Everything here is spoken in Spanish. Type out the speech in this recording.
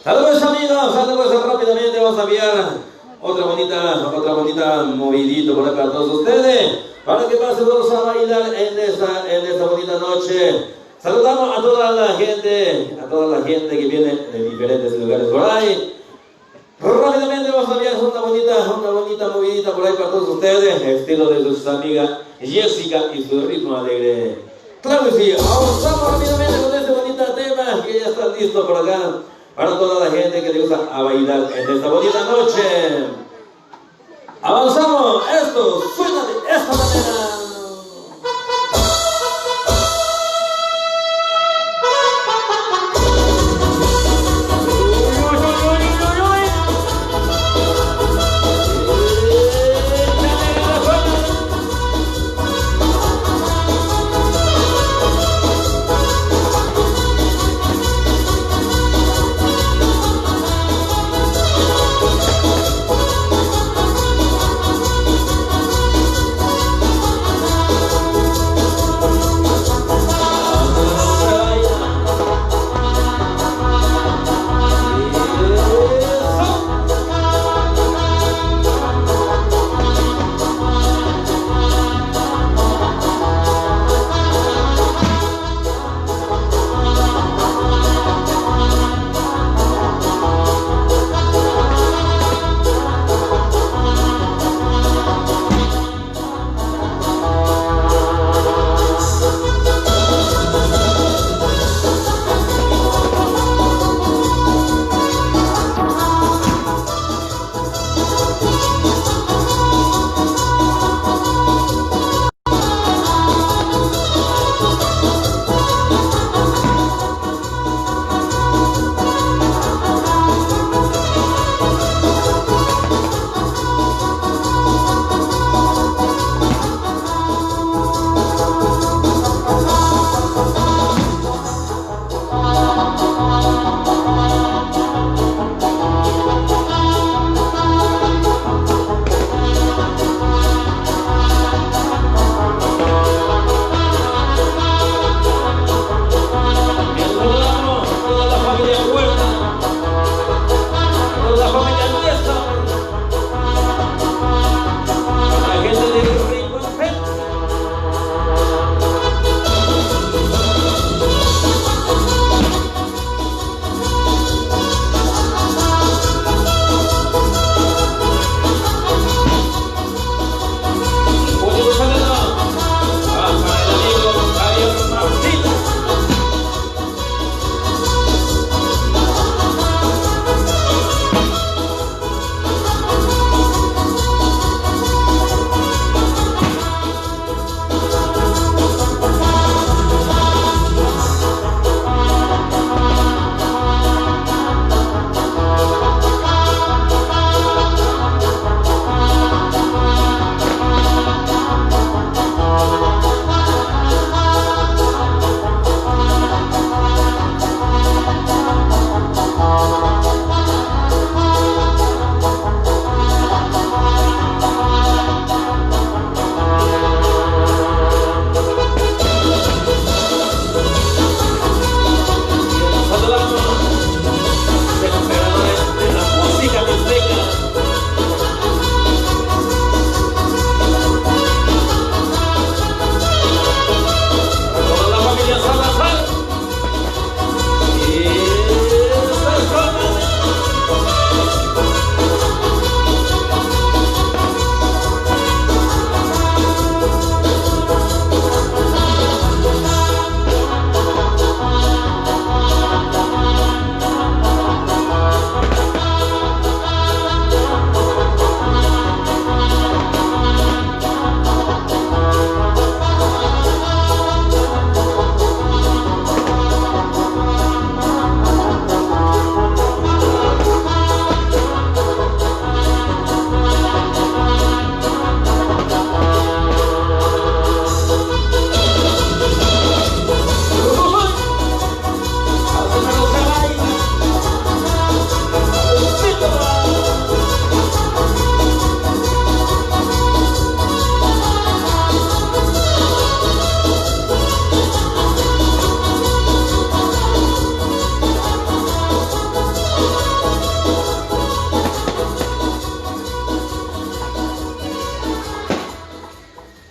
Saludos amigos, saludos rápidamente, vamos a enviar otra bonita movidito por acá a todos ustedes, para que pasen todos a bailar en esta bonita noche. Saludamos a toda la gente que viene de diferentes lugares por ahí. Rápidamente vamos a enviar una bonita movidita por ahí para todos ustedes, estilo de sus amigas Jessica y su ritmo alegre. Claro que sí, avanzamos rápidamente con este bonito tema que ya está listo por acá para toda la gente que le gusta a bailar en esta bonita noche. Avanzamos, esto suena de esta manera.